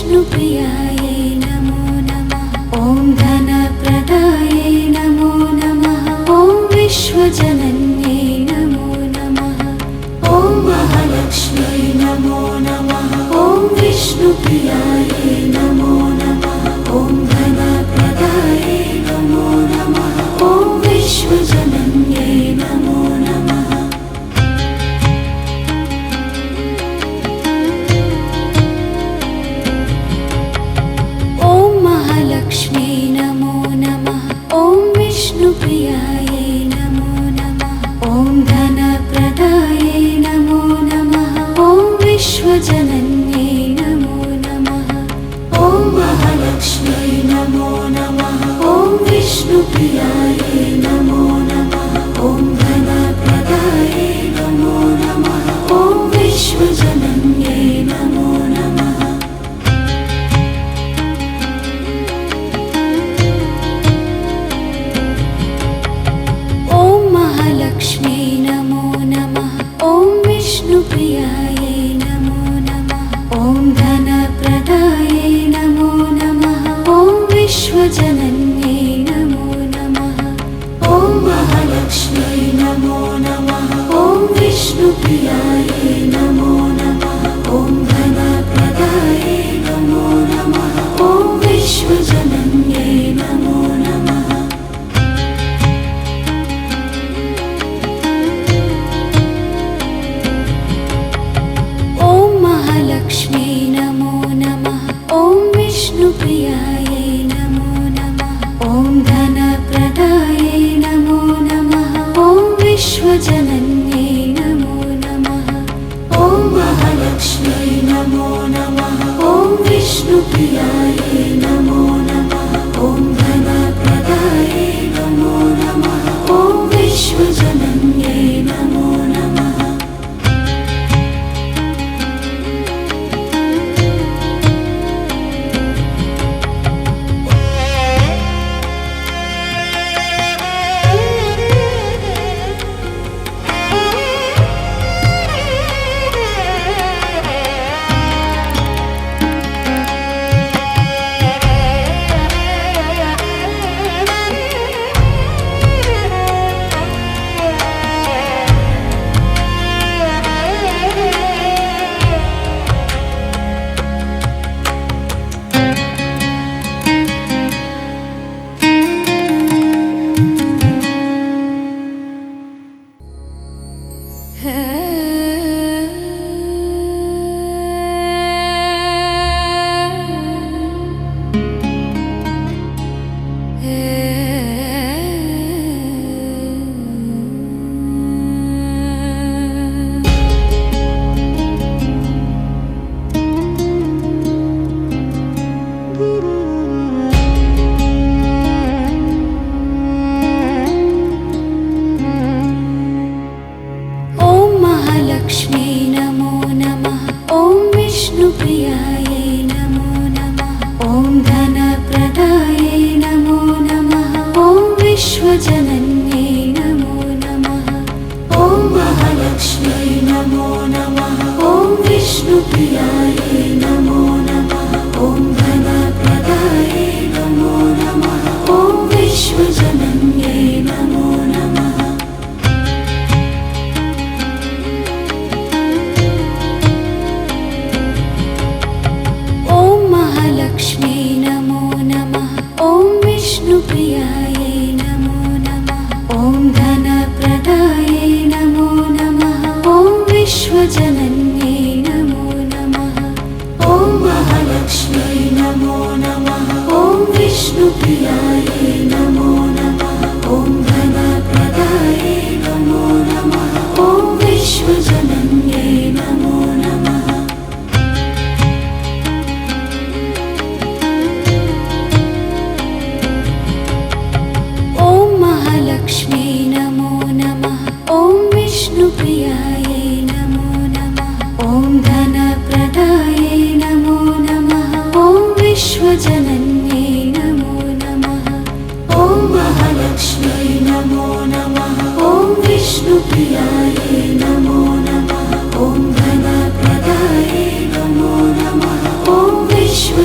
विष्णुप्रियायै नमो नमः। ॐ धनप्रदायै नमो नमः। ॐ विश्वजनन्यै नमो नमः। ॐ महालक्ष्म्यै नमो नमः। ॐ विष्णुप्रियायै नमो नमः। ॐ धनप्रदायै नमो नमः। ॐ विश्वजनन्यै नमो नमः। ॐ महालक्ष्म्यै नमो नमः। ॐ विष्णुप्रियायै नमो नमः। ॐ धनप्रदायै नमो नमः। ॐ विश्वजनन्यै नमो नमः। ॐ महालक्ष्म्यै नमो नमः। ॐ विष्णुप्रियायै नमो नमः। ॐ धनप्रदायै नमो नमः। ॐ विश्वजनन्यै नमो नमः। ॐ महालक्ष्म्यै नमो नमः। ॐ विष्णुप्रियायै नमो नमः। ॐ धनप्रदायै नमो नमः। ॐ विश्वजनन्यै नमो नमः। ॐ महालक्ष्म्यै नमो नमः। ॐ विष्णुप्रियायै नमो नमः। ॐ धनप्रदायै नमो नमः। ॐ विश्वजनन्यै नमो नमः। ॐ महालक्ष्म्यै नमो नमः। ॐ विष्णुप्रियायै नमो नमः। ॐ धनप्रदायै नमो नमः। ॐ विश्वजनन्यै नमो नमः। ॐ महालक्ष्म्यै नमो नमः। ॐ विष्णुप्रियायै नमो नमः। ॐ धनप्रदायै नमो नमः। ॐ विश्वजनन्यै नमो नमः। ॐ महालक्ष्म्यै नमो नमः। ॐ विष्णुप्रियायै नमो नमः। ॐ धनप्रदायै नमो नमः। ॐ विश्वजनन्यै नमो नमः। ॐ महालक्ष्म्यै नमो नमः। ॐ विष्णुप्रियायै नमो नमः। ॐ धनप्रदायै नमो नमः। ॐ विश्वजनन्यै नमो नमः। ॐ महालक्ष्म्यै नमो नमः। ॐ विष्णुप्रियायै नमो नमः। ॐ धनप्रदायै नमो नमः। ॐ विश्वजनन्यै नमो नमः। ॐ महालक्ष्म्यै नमो नमः। ॐ विष्णुप्रियायै नमो नमः। ॐ धनप्रदायै नमो नमः। ॐ विश्वजनन्यै नमो नमः। ॐ महालक्ष्म्यै नमो नमः। ॐ विष्णुप्रियायै नमो नमः। ॐ धनप्रदायै नमो नमः। ॐ विश्वजनन्यै नमो नमः। ॐ महालक्ष्म्यै नमो नमः। ॐ विष्णुप्रियायै नमो नमः। ॐ धनप्रदायै नमो नमः। ॐ विश्व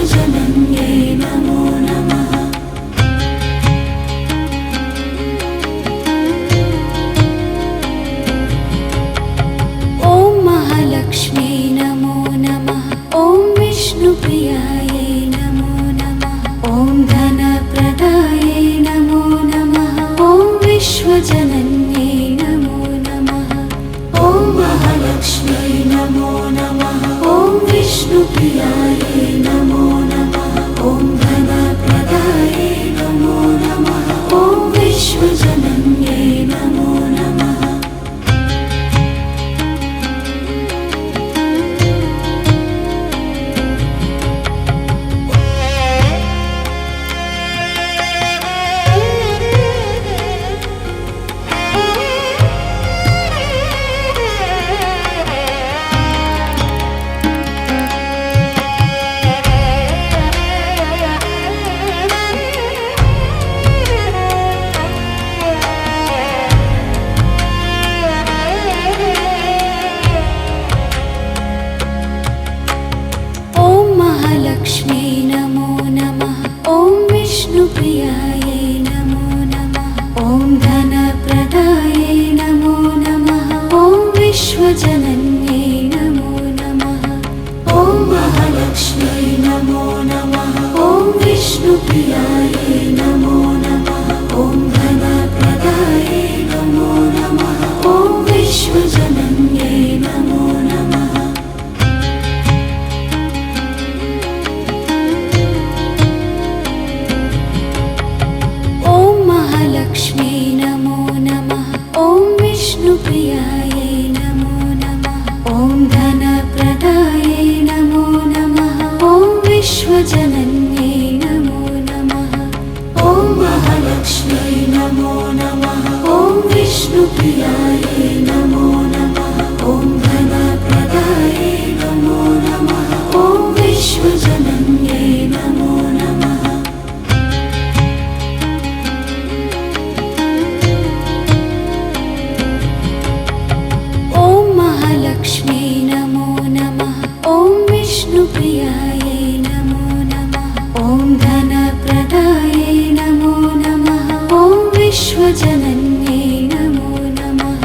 विष्णुप्रियायै नमो नमः। ॐ धनप्रदायै नमो नमः। ॐ विश्वजनन्यै नमो नमः। लक्ष्मी नमो नमः। ॐ विष्णुप्रियायै नमो नमः। ॐ धनप्रदायै नमो नमः। ॐ विश्वजनन्यै नमो नमः। ॐ महालक्ष्मी नमो नमः। ॐ विष्णुप्रियायै नमो नमः। ॐ धनप्रदायै नमो नमः। ॐ विश्वजनन्यै नमो नमः। लक्ष्मी नमो नमः। ॐ विष्णुप्रियायै नमो नमः। ॐ धनप्रदायै नमो नमः। ॐ विश्वजनन्यै नमो नमः। ॐ महालक्ष्मी नमो नमः। ॐ विष्णुप्रियायै नमो नमः। ॐ धनप्रदायै नमो नमः। ॐ विश्वजनन्यै नमो नमः। लक्ष्मी नमो नमः। ॐ विष्णुप्रियायै नमो नमः। ॐ धनप्रदायै नमो नमः। ॐ विश्वजनन्यै नमो नमः।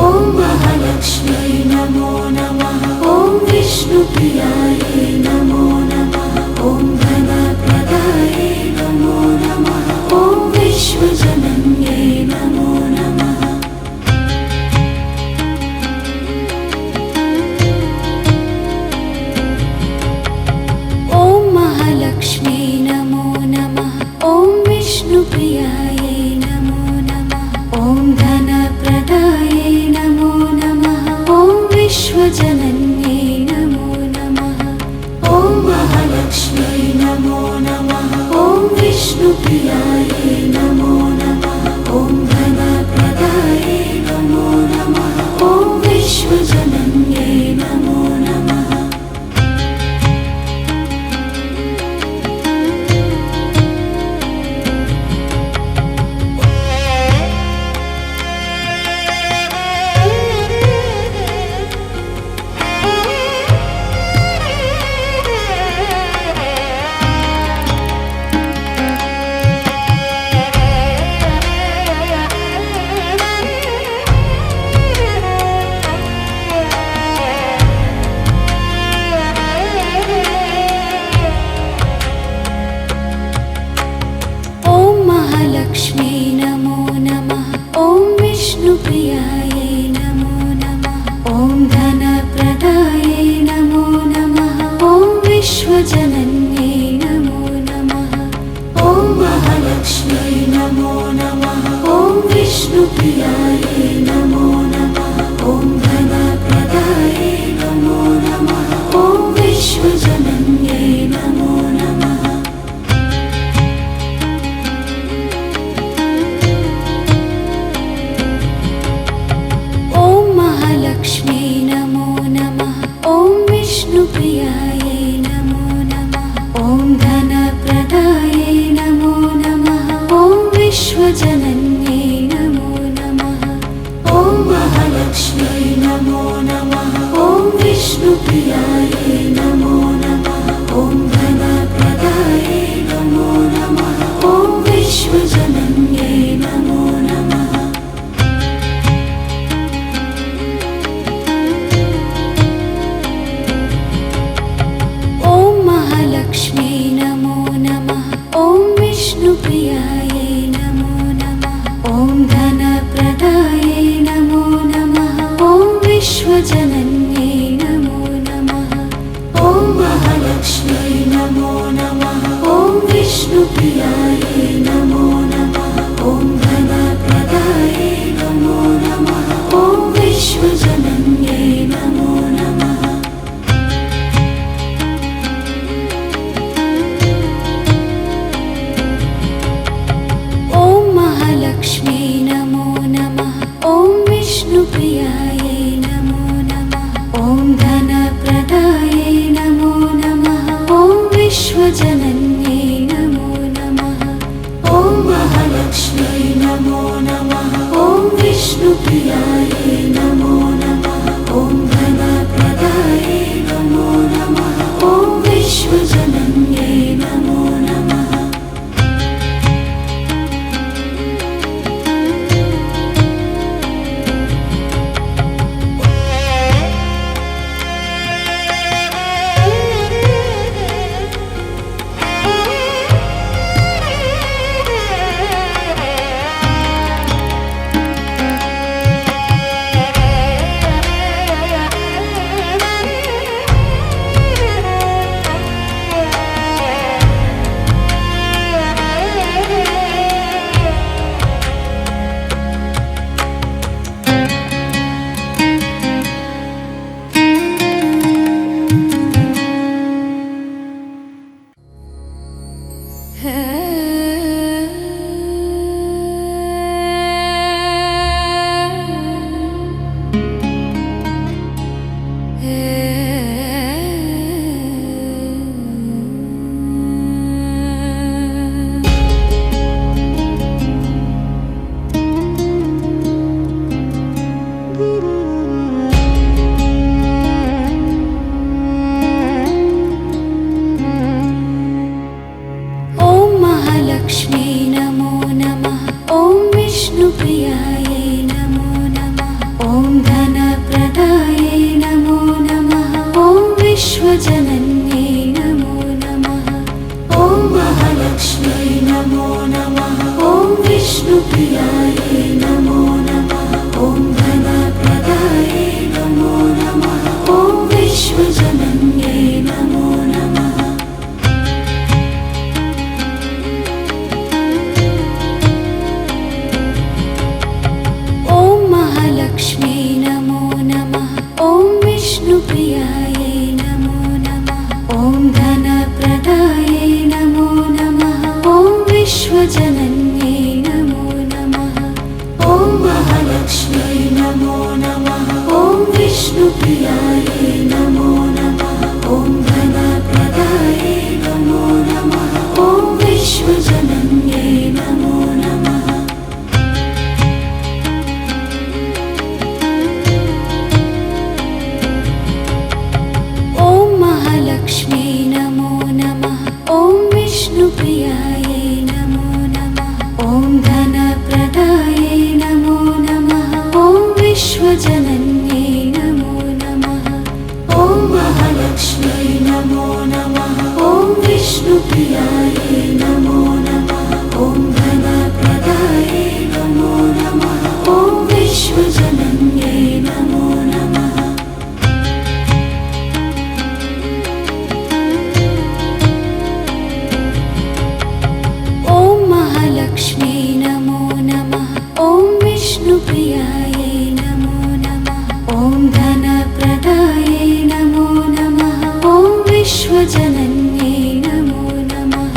ॐ महालक्ष्मी नमो नमः। ॐ विष्णुप्रियायै नमो नमः। ॐ धनप्रदायै नमो नमः। ॐ विश्वजनन्यै नमो नमः। लक्ष्मी नमो नमः। ॐ विष्णुप्रियायै नमो नमः। ॐ धनप्रदायै नमो नमः। ॐ विश्वजनन्यै नमो नमः। ॐ महालक्ष्मी नमो नमः। ॐ विष्णुप्रियायै नमो नमः। ॐ धनप्रदायै नमो नमः। ॐ विश्वजनन्यै नमो नमः। विष्णुप्रियायै नमो नमः। ॐ धनप्रदायै नमो नमः। ॐ विश्वजनन्यै नमो नमः। ॐ महालक्ष्मी नमो नमः। ॐ विष्णुप्रियायै नमो नमः। ॐ धनप्रदायै नमो नमः। ॐ विश्वजनन्यै नमो नमः। ॐ महालक्ष्मी नमो नमः। ॐ विष्णुप्रियायै नमो नमः। ॐ धनप्रदायै नमो नमः। ॐ विश्वजनन्यै नमो नमः। लक्ष्मी नमो नमः। ॐ विष्णुप्रियायै नमो नमः। ॐ धनप्रदायै नमो नमः। ॐ विश्वजनन्यै नमो नमः। ॐ महालक्ष्मी नमो नमः। ॐ विष्णुप्रियायै नमो नमः। ॐ धनप्रदायै नमो नमः। ॐ विश्वजनन्यै नमो नमः। लक्ष्मी नमो नमः। ॐ विष्णुप्रियायै नमो नमः। ॐ धनप्रदायै नमो नमः। ॐ विश्वजनन्यै नमो नमः। ॐ महालक्ष्मी नमो नमः। ॐ विष्णुप्रियायै नमो नमः। ॐ धनप्रदायै नमो नमः। ॐ विश्वजनन्यै नमो नमः। लक्ष्मी नमो नमः। ॐ विष्णुप्रियायै नमो नमः। ॐ धनप्रदायै नमो नमः। ॐ विश्वजनन्यै नमो नमः। ॐ महालक्ष्मी नमो नमः। ॐ विष्णुप्रियायै नमो नमः। ॐ धनप्रदायै नमो नमः। ॐ विश्वजनन्यै नमो नमः। लक्ष्मी नमो नमः। ॐ विष्णुप्रियायै नमो नमः। ॐ धनप्रदायै नमो नमः। ॐ विश्वजनन्यै नमो नमः।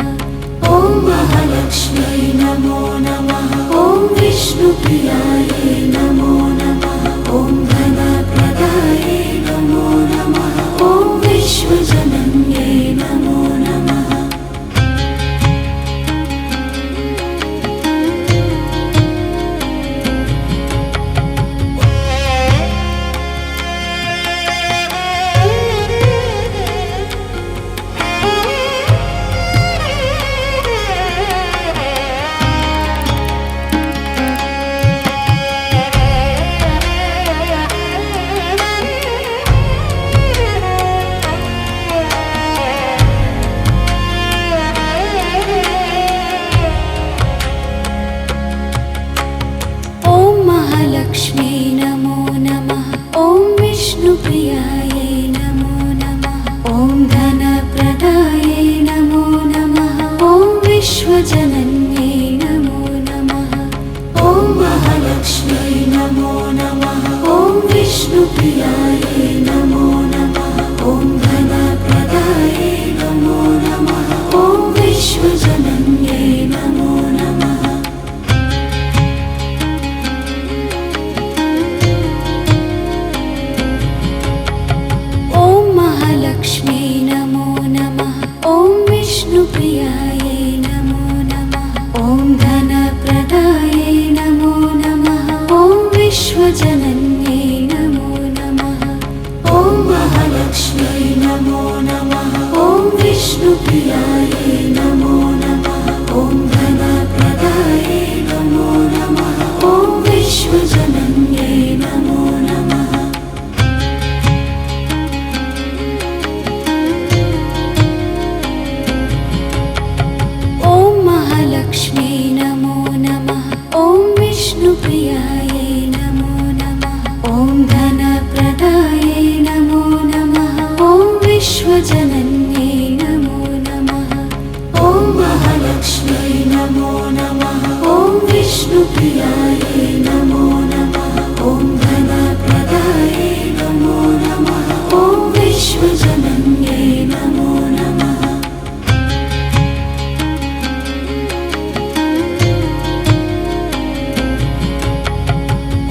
ॐ महालक्ष्मी नमो नमः। ॐ विष्णुप्रियायै नमो नमः। ॐ धनप्रदायै नमो नमः। ॐ विश्वजनन्यै नमो नमः। विष्णुप्रियायै नमो नमः। ॐ धनप्रदायै नमो नमः। ॐ विश्वजनन्यै नमो नमः। ॐ महालक्ष्म्यै नमो नमः। ॐ विष्णुप्रियायै नमो नमः। ॐ धनप्रदायै नमो नमः। ॐ विश्वजनन्यै नमो नमः। ॐ महालक्ष्म्यै नमो नमः। ॐ विष्णुप्रियायै नमो नमः। ॐ धनप्रदायै नमो नमः। ॐ विश्वजनन्यै नमो नमः। ॐ महालक्ष्म्यै नमो नमः। ॐ विष्णुप्रियायै नमो नमः। ॐ धनप्रदायै नमो नमः। ॐ विश्वजनन्यै नमो नमः। ॐ महालक्ष्म्यै नमो नमः। ॐ विष्णुप्रियायै नमो नमः। ॐ धनप्रदायै नमो नमः। ॐ विश्वजनन्यै नमो नमः।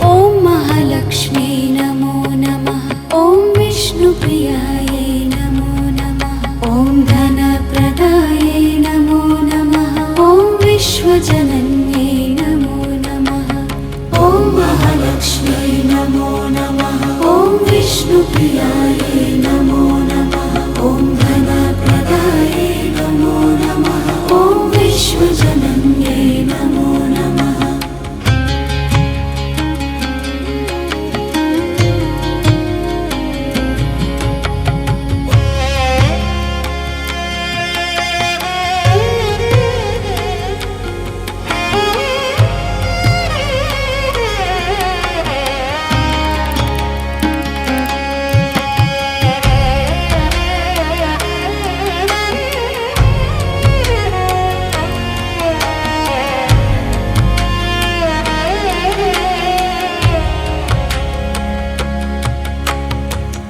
ॐ महालक्ष्म्यै नमो नमः। ॐ विष्णुप्रियायै नमो नमः। ॐ धनप्रदायै नमो नमः। ॐ विश्वजनन्यै नमो नमः। ॐ महालक्ष्म्यै नमो नमः। ॐ विष्णुप्रियायै नमो नमः। ॐ धनप्रदायै नमो नमः। ॐ विश्वजनन्यै नमो नमः।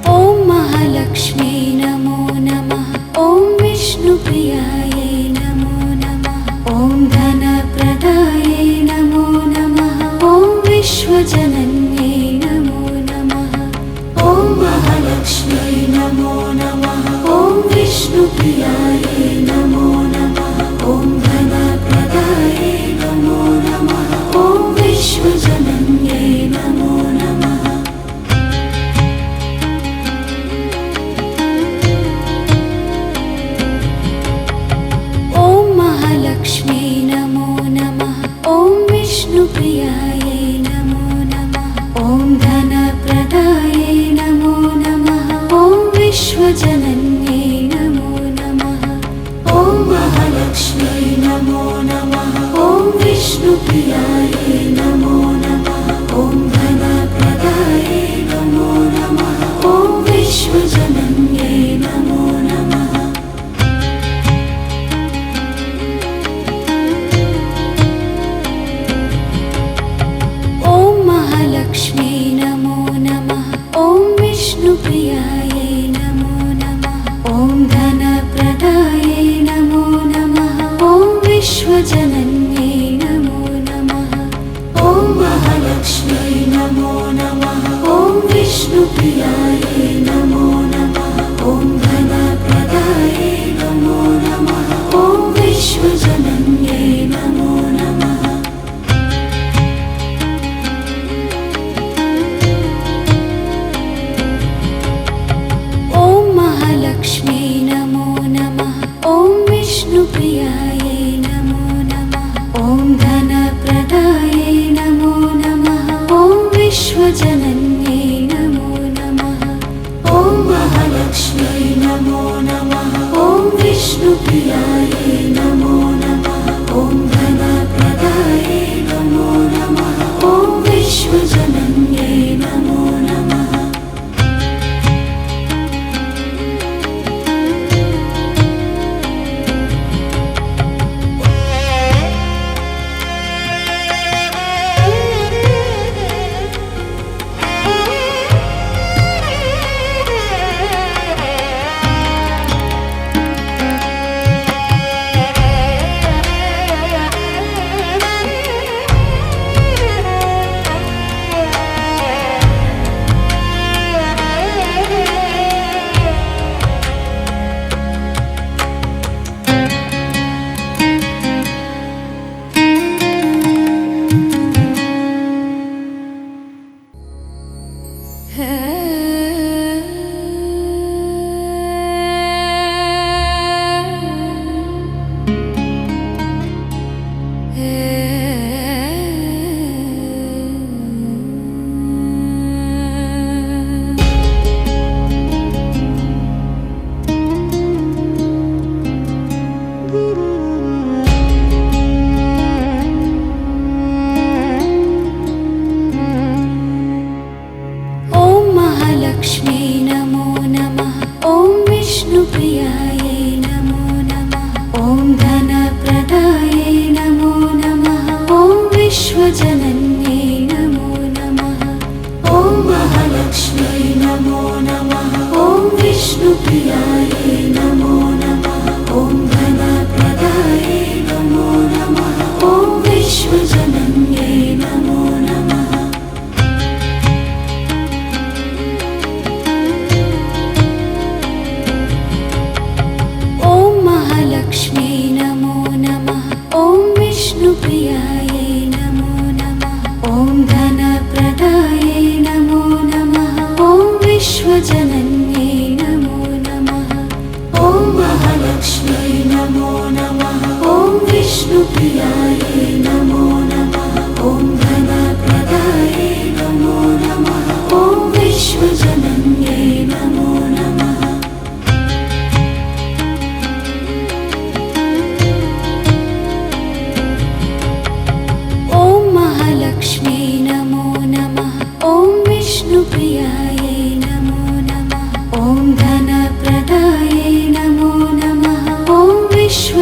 ॐ महालक्ष्म्यै नमो नमः। ॐ विष्णुप्रियायै नमो नमः। ॐ धनप्रदायै नमो नमः। ॐ विश्वजनन्यै नमो नमः। ॐ महालक्ष्म्यै नमो नमः। ॐ विष्णुप्रियायै नमो नमः। ॐ धनप्रदायै नमो नमः। ॐ विश्वजनन्यै नमो नमः। ॐ महालक्ष्म्यै नमो नमः। ॐ विष्णुप्रियायै नमो नमः। ॐ धनप्रदायै नमो नमः। ॐ विश्वजनन्यै नमो नमः। ॐ महालक्ष्म्यै नमो नमः। ॐ विष्णुप्रियायै नमो नमः। ॐ धनप्रदायै नमो नमः। ॐ विश्वजनन्यै नमो नमः। ॐ महालक्ष्म्यै नमो नमः। ॐ विष्णुप्रियायै नमो नमः। ॐ धनप्रदायै नमो नमः। ॐ विश्वजनन्यै नमो नमः। ॐ महालक्ष्म्यै नमो नमः। ॐ विष्णुप्रियायै नमो नमः। ॐ धनप्रदायै नमो नमः। ॐ विश्वजनन्यै नमो नमः। ॐ महालक्ष्म्यै नमो नमः। ॐ विष्णुप्रियायै नमो नमः। ॐ धनप्रदायै नमो नमः। ॐ विश्वजनन्यै नमो नमः। ॐ महालक्ष्म्यै नमो नमः। ॐ विष्णुप्रियायै नमो नमः। ॐ धनप्रदायै नमो नमः। ॐ विश्वजनन्यै नमो नमः। ॐ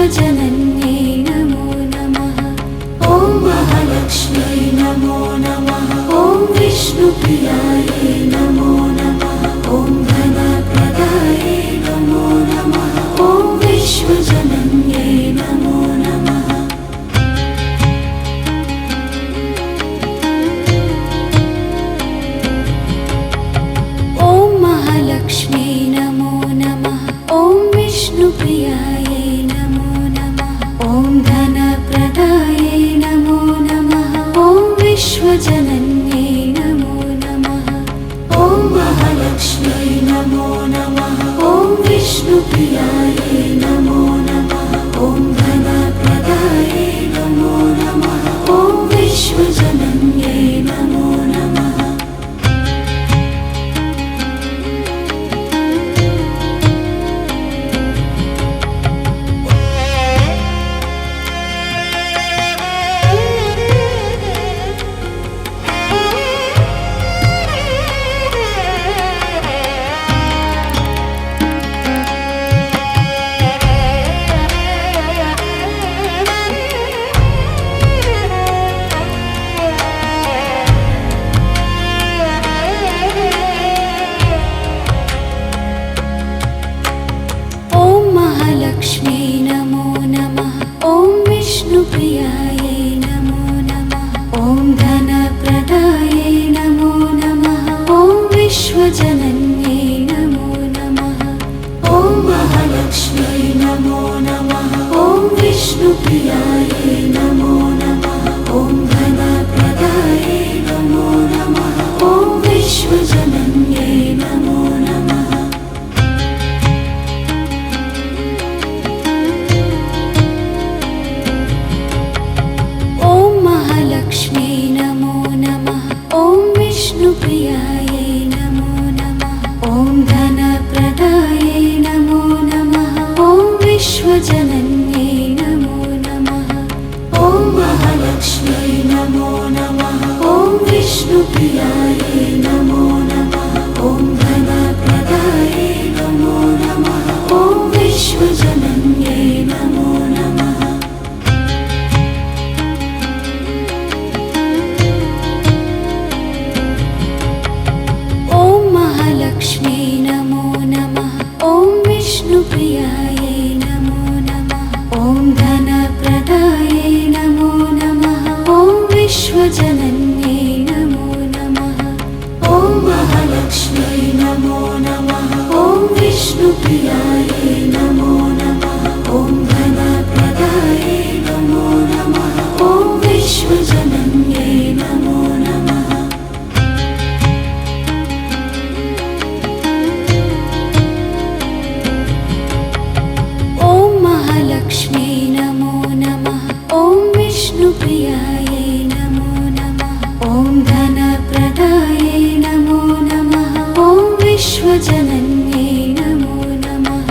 विश्वजनन्यै नमो नमः। ॐ महालक्ष्म्यै नमो नमः। ॐ विष्णुप्रियायै नमो नमः। ॐ धनप्रदायै नमो नमः। ॐ विश्वजनन्यै नमो नमः। ॐ महालक्ष्म्यै नमो नमः। ॐ विष्णुप्रियायै नमो नमः। ॐ धनप्रदायै नमो नमः। ॐ विश्वजनन्यै नमो नमः। ॐ महालक्ष्म्यै नमो नमः। ॐ विष्णुप्रियायै नमो नमः। ॐ धनप्रदायै नमो नमः। ॐ विश्वजनन्यै नमो नमः। लक्ष्म्यै नमो नमः। ॐ विष्णुप्रियायै नमो नमः। ॐ धनप्रदायै नमो नमः। ॐ विश्वजनन्यै नमो नमः। ॐ महालक्ष्म्यै नमो नमः। ॐ विष्णुप्रियायै नमो नमः। ॐ धनप्रदायै नमो नमः। ॐ विश्वजनन्यै नमो नमः। लक्ष्म्यै नमो नमः। ॐ विष्णुप्रियायै नमो नमः। ॐ धनप्रदायै नमो नमः। ॐ विश्वजनन्यै नमो नमः। ॐ महालक्ष्म्यै नमो नमः। ॐ विष्णुप्रियायै नमो नमः। ॐ धनप्रदायै नमो नमः। ॐ विश्वजनन्यै नमो नमः। लक्ष्म्यै नमो नमः। ॐ विष्णुप्रियायै नमो नमः। ॐ धनप्रदायै नमो नमः। ॐ विश्वजनन्यै नमो नमः। ॐ महालक्ष्म्यै नमो नमः। ॐ विष्णुप्रियायै नमो नमः। ॐ धनप्रदायै नमो नमः। ॐ विश्वजनन्यै नमो नमः। लक्ष्म्यै नमो नमः। ॐ विष्णुप्रियायै नमो नमः। ॐ धनप्रदायै नमो नमः। ॐ विश्वजनन्यै नमो नमः।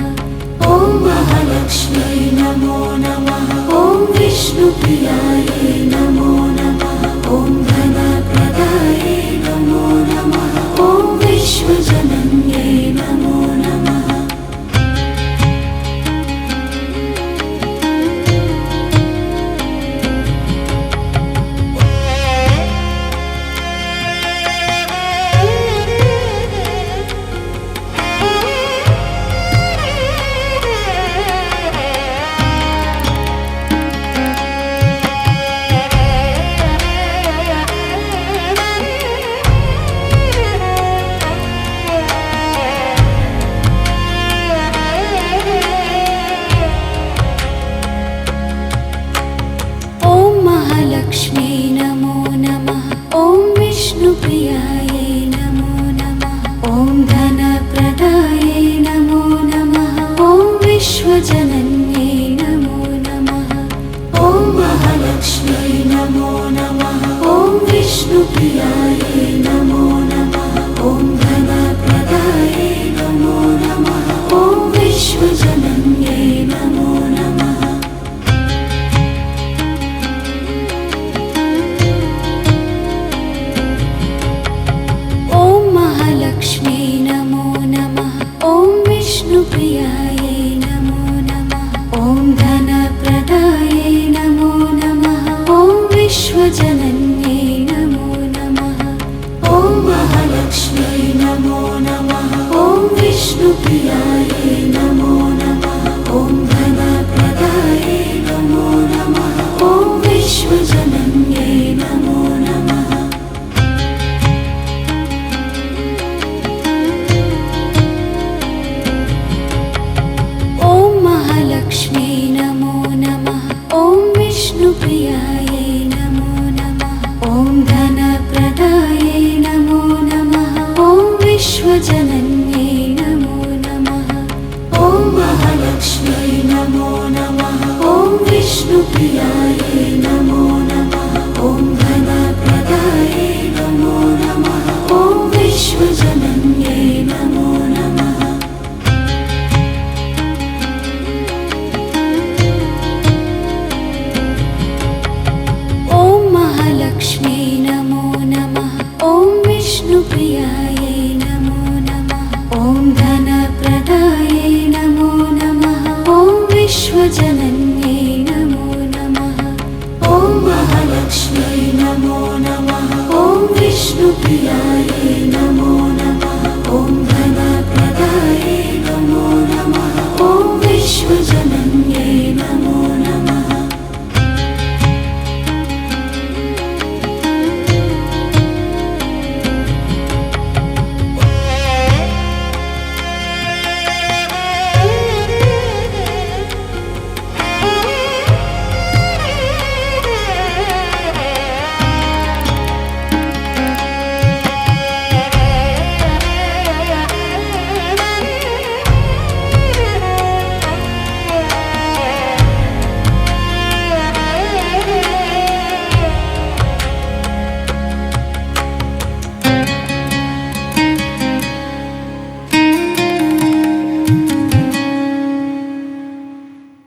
ॐ महालक्ष्म्यै नमो नमः। ॐ विष्णुप्रियायै नमो नमः। ॐ धनप्रदायै नमो नमः। ॐ विश्वजनन्यै नमो नमः। लक्ष्म्यै नमो नमः। ॐ विष्णुप्रियायै नमो नमः। ॐ धनप्रदायै नमो नमः। ॐ विश्वजनन्यै नमो नमः। ॐ महालक्ष्म्यै नमो नमः। ॐ विष्णुप्रियायै नमो नमः। ॐ धनप्रदायै नमो नमः। ॐ विश्वजनन्यै नमो नमः। लक्ष्म्यै नमो नमः। ॐ विष्णुप्रियायै नमो नमः। ॐ धन विष्णुप्रियायै नमो नमः ॐ धनप्रदायै नमो नमः ॐ विश्वजनन्यै नमो नमः ॐ महालक्ष्म्यै नमो नमः ॐ विष्णुप्रियायै